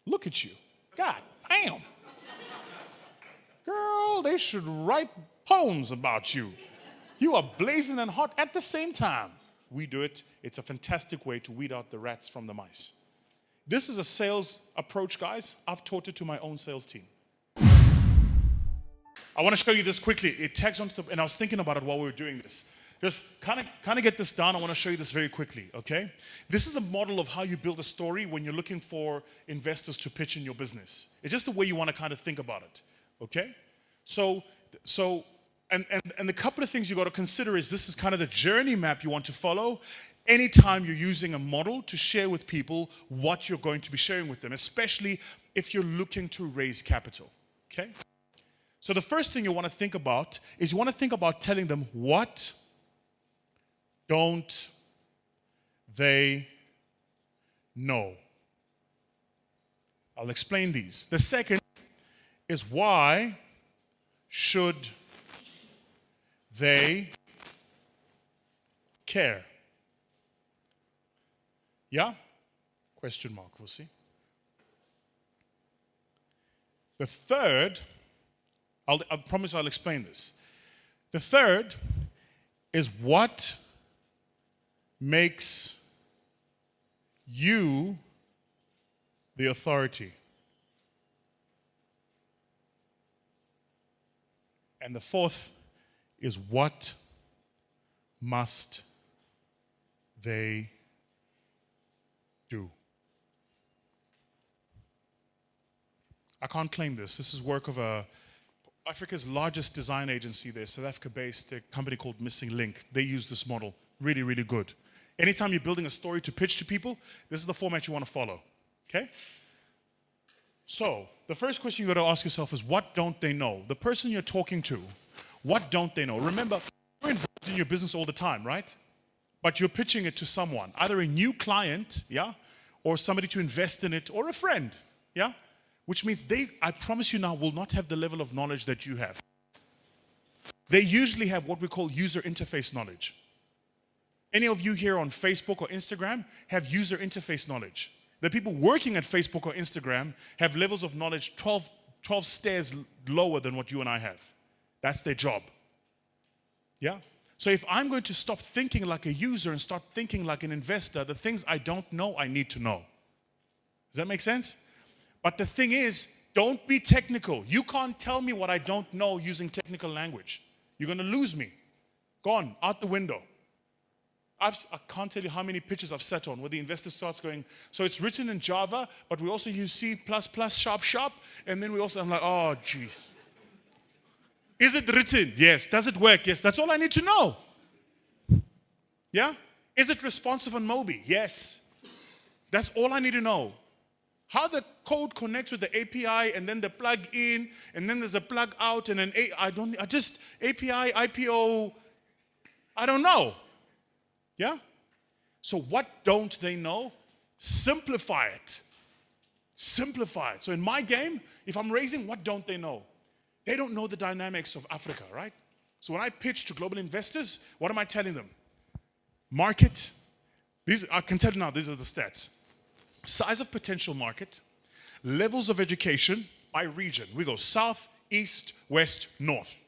Look at you. God damn. Girl, they should write poems about you. You are blazing and hot at the same time. We do it. It's a fantastic way to weed out the rats from the mice. This is a sales approach, guys. I've taught it to my own sales team. I want to show you this quickly. It tags onto the, and I was thinking about it while we were doing this. Just kind of get this down. I want to show you this very quickly, okay? This is a model of how you build a story when you're looking for investors to pitch in your business. It's just the way you want to kind of think about it, okay? And the couple of things you got to consider is this is kind of the journey map you want to follow anytime you're using a model to share with people what you're going to be sharing with them, especially if you're looking to raise capital, okay? So the first thing you want to think about is you want to think about telling them what don't they know. I'll explain these. The second is why should they care? Yeah? Question mark, we'll see. The third, I promise I'll explain this. The third is what makes you the authority. And the fourth is what must they do? I can't claim this. This is work of Africa's largest design agency. They're South Africa-based, a company called Missing Link. They use this model. Really, really good. Anytime you're building a story to pitch to people, this is the format you want to follow. Okay? So, the first question you got to ask yourself is, what don't they know? The person you're talking to, what don't they know? Remember, you're involved in your business all the time, right? But you're pitching it to someone, either a new client, yeah, or somebody to invest in it, or a friend, yeah? Which means they, I promise you now, will not have the level of knowledge that you have. They usually have what we call user interface knowledge. Any of you here on Facebook or Instagram have user interface knowledge. The people working at Facebook or Instagram have levels of knowledge 12 stairs lower than what you and I have. That's their job. Yeah? So if I'm going to stop thinking like a user and start thinking like an investor, the things I don't know, I need to know. Does that make sense? But the thing is, don't be technical. You can't tell me what I don't know using technical language. You're going to lose me. Gone, out the window. I can't tell you how many pitches I've sat on where the investor starts going, so it's written in Java, but we also use C++, sharp, and then we also, I'm like, oh, jeez. Is it written? Yes. Does it work? Yes. That's all I need to know. Yeah? Is it responsive on Mobi? Yes. That's all I need to know. How the code connects with the API, and then the plug in, and then there's a plug out, and an API, IPO, I don't know. Yeah? So what don't they know? Simplify it. Simplify it. So in my game, if I'm raising, what don't they know? They don't know the dynamics of Africa, right? So when I pitch to global investors, what am I telling them? Market. I can tell you now, these are the stats. Size of potential market, levels of education by region. We go south, east, west, north.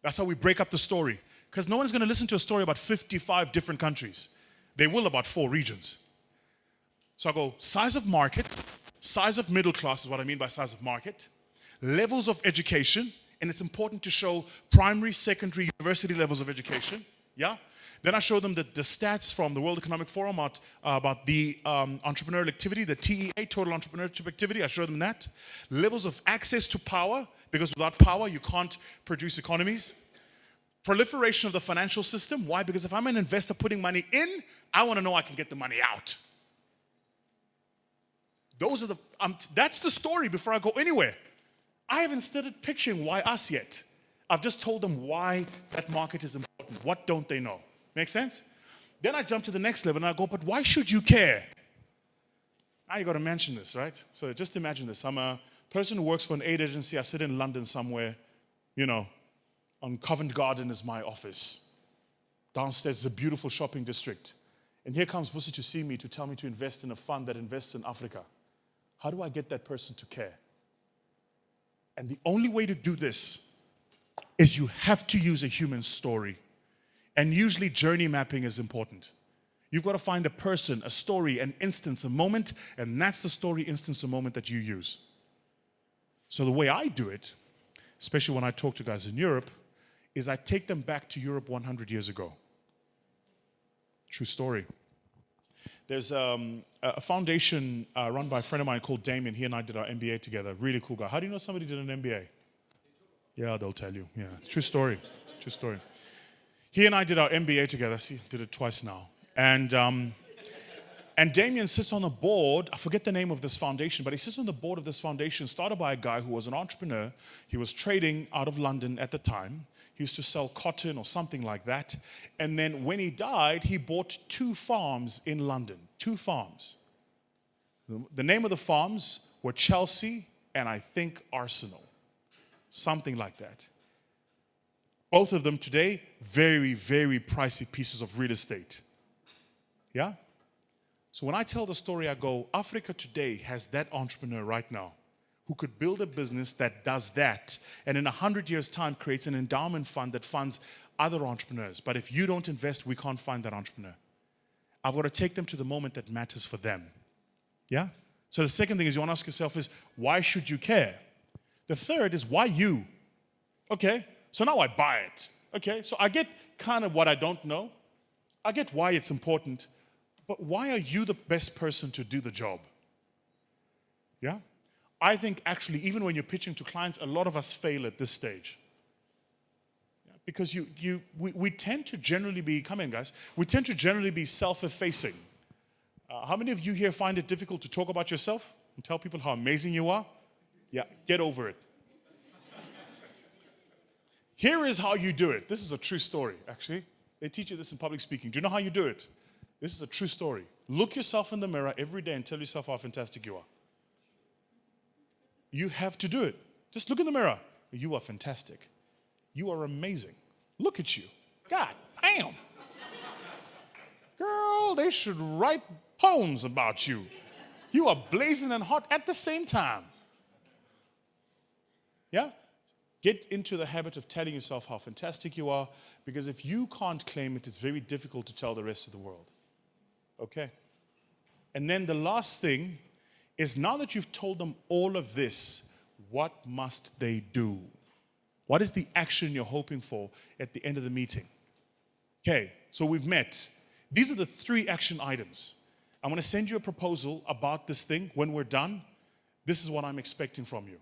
That's how we break up the story. Because no one's going to listen to a story about 55 different countries. They will about 4 regions. So I go size of market, size of middle class is what I mean by size of market, levels of education, and it's important to show primary, secondary, university levels of education. Yeah? Then I show them the stats from the World Economic Forum about the entrepreneurial activity, the TEA, total entrepreneurship activity. I show them that. Levels of access to power, because without power you can't produce economies. Proliferation of the financial system. Why? Because if I'm an investor putting money in, I want to know I can get the money out. That's the story before I go anywhere. I haven't started pitching why us yet. I've just told them why that market is important. What don't they know? Make sense? Then I jump to the next level and I go, but why should you care? Now you got to mention this, right? So just imagine this. I'm a person who works for an aid agency. I sit in London somewhere, on Covent Garden is my office. Downstairs is a beautiful shopping district. And here comes Vusi to see me to tell me to invest in a fund that invests in Africa. How do I get that person to care? And the only way to do this is you have to use a human story. And usually journey mapping is important. You've got to find a person, a story, an instance, a moment, and that's the story, instance, or moment that you use. So the way I do it, especially when I talk to guys in Europe, is I take them back to Europe 100 years ago. True story. There's a foundation run by a friend of mine called Damien. He and I did our MBA together. Really cool guy. How do you know somebody did an MBA? Yeah, they'll tell you. Yeah, it's true story. True story. He and I did our MBA together. See, did it twice now. And Damien sits on a board. I forget the name of this foundation, but he sits on the board of this foundation started by a guy who was an entrepreneur. He was trading out of London at the time. He used to sell cotton or something like that. And then when he died, he bought 2 farms in London. 2 farms. The name of the farms were Chelsea and I think Arsenal. Something like that. Both of them today, very, very pricey pieces of real estate. Yeah? So when I tell the story, I go, Africa today has that entrepreneur right now who could build a business that does that and in 100 years' time creates an endowment fund that funds other entrepreneurs. But if you don't invest, we can't find that entrepreneur. I've got to take them to the moment that matters for them. Yeah? So the second thing is you want to ask yourself is, why should you care? The third is, why you? Okay, so now I buy it. Okay, so I get kind of what I don't know. I get why it's important. But why are you the best person to do the job? Yeah? I think actually, even when you're pitching to clients, a lot of us fail at this stage. Yeah? Because we tend to generally be, come in guys, we tend to generally be self-effacing. How many of you here find it difficult to talk about yourself and tell people how amazing you are? Yeah, get over it. Here is how you do it. This is a true story, actually. They teach you this in public speaking. Do you know how you do it? This is a true story. Look yourself in the mirror every day and tell yourself how fantastic you are. You have to do it. Just look in the mirror. You are fantastic. You are amazing. Look at you. God damn. Girl, they should write poems about you. You are blazing and hot at the same time. Yeah? Get into the habit of telling yourself how fantastic you are, because if you can't claim it, it's very difficult to tell the rest of the world. Okay? And then the last thing is, now that you've told them all of this, what must they do? What is the action you're hoping for at the end of the meeting? Okay, so we've met. These are the 3 action items. I'm going to send you a proposal about this thing. When we're done, this is what I'm expecting from you.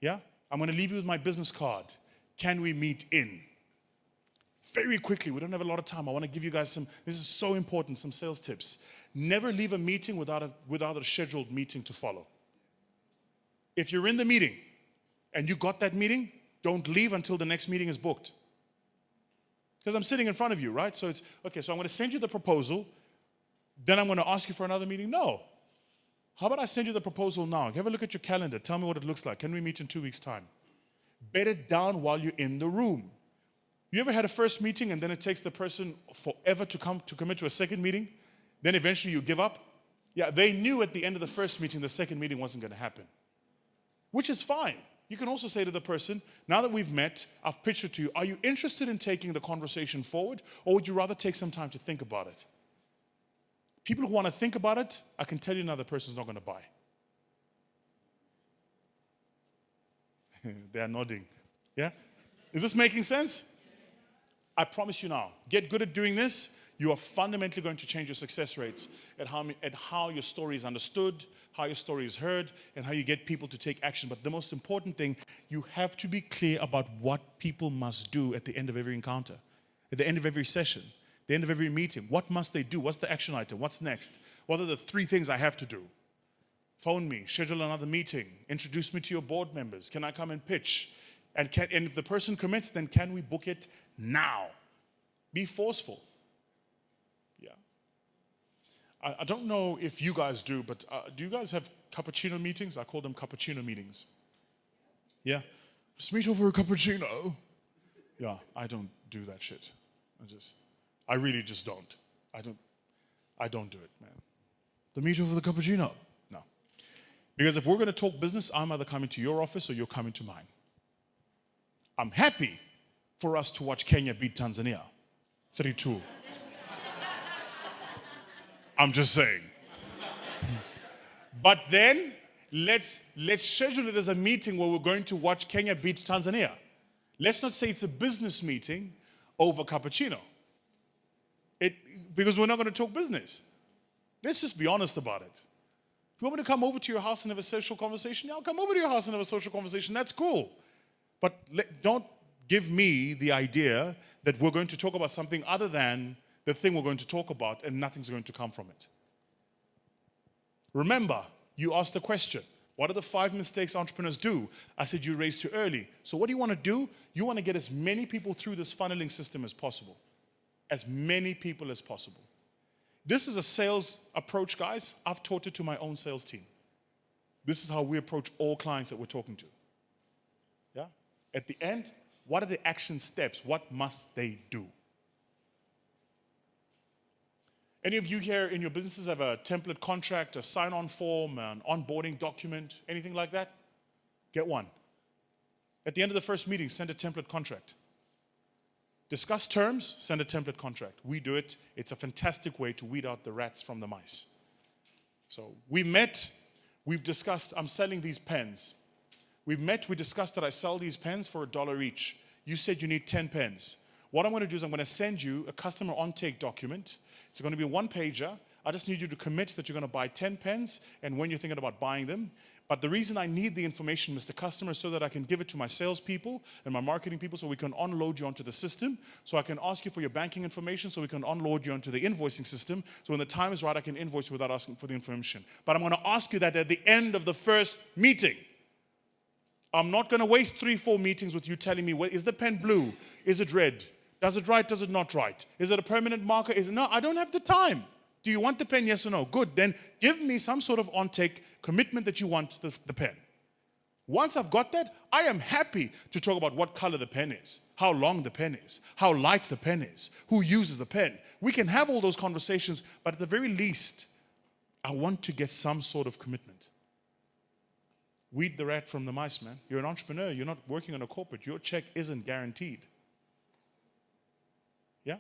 Yeah? I'm going to leave you with my business card. Can we meet in? Very quickly, we don't have a lot of time. I want to give you guys some, this is so important, some sales tips. Never leave a meeting without a scheduled meeting to follow. If you're in the meeting and you got that meeting, don't leave until the next meeting is booked. Because I'm sitting in front of you, right? So it's, okay, so I'm going to send you the proposal, then I'm going to ask you for another meeting? No. How about I send you the proposal now? Have a look at your calendar. Tell me what it looks like. Can we meet in 2 weeks' time? Bet it down while you're in the room. You ever had a first meeting and then it takes the person forever to commit to a second meeting? Then eventually you give up? Yeah, they knew at the end of the first meeting the second meeting wasn't going to happen. Which is fine. You can also say to the person, now that we've met, I've pitched it to you, are you interested in taking the conversation forward, or would you rather take some time to think about it? People who want to think about it, I can tell you now the person's not going to buy. They are nodding. Yeah? Is this making sense? I promise you now, get good at doing this. You are fundamentally going to change your success rates at how your story is understood, how your story is heard, and how you get people to take action. But the most important thing, you have to be clear about what people must do at the end of every encounter, at the end of every session, the end of every meeting. What must they do? What's the action item? What's next? What are the 3 things I have to do? Phone me, schedule another meeting, introduce me to your board members. Can I come and pitch? And if the person commits, then can we book it now? Be forceful. Yeah. I don't know if you guys do, but do you guys have cappuccino meetings? I call them cappuccino meetings. Yeah. Let's meet over a cappuccino. Yeah, I don't do that shit. I really just don't. I don't do it, man. The meet over the cappuccino. No. Because if we're going to talk business, I'm either coming to your office or you're coming to mine. I'm happy for us to watch Kenya beat Tanzania 3-2. I'm just saying. But then let's schedule it as a meeting where we're going to watch Kenya beat Tanzania. Let's not say it's a business meeting over cappuccino. Because we're not going to talk business. Let's just be honest about it. If you want me to come over to your house and have a social conversation, yeah, I'll come over to your house and have a social conversation. That's cool. But don't give me the idea that we're going to talk about something other than the thing we're going to talk about and nothing's going to come from it. Remember, you asked the question, what are the 5 mistakes entrepreneurs do? I said you raised too early. So what do you want to do? You want to get as many people through this funneling system as possible. As many people as possible. This is a sales approach, guys. I've taught it to my own sales team. This is how we approach all clients that we're talking to. Yeah? At the end, what are the action steps? What must they do? Any of you here in your businesses have a template contract, a sign-on form, an onboarding document, anything like that? Get one. At the end of the first meeting, send a template contract. Discuss terms, send a template contract. We do it. It's a fantastic way to weed out the rats from the mice. So we met, we've discussed, I'm selling these pens. We've met, we discussed that I sell these pens for $1 each. You said you need 10 pens. What I'm going to do is I'm going to send you a customer on-take document. It's going to be a 1-pager. I just need you to commit that you're going to buy 10 pens and when you're thinking about buying them. But the reason I need the information, Mr. Customer, is so that I can give it to my salespeople and my marketing people so we can unload you onto the system. So I can ask you for your banking information so we can unload you onto the invoicing system. So when the time is right, I can invoice you without asking for the information. But I'm going to ask you that at the end of the first meeting. I'm not going to waste 3-4 meetings with you telling me, well, is the pen blue? Is it red? Does it write? Does it not write? Is it a permanent marker? No, I don't have the time. Do you want the pen? Yes or no? Good. Then give me some sort of on-take commitment that you want the pen. Once I've got that, I am happy to talk about what color the pen is, how long the pen is, how light the pen is, who uses the pen. We can have all those conversations, but at the very least, I want to get some sort of commitment. Weed the rat from the mice, man. You're an entrepreneur. You're not working on a corporate. Your check isn't guaranteed. Yeah?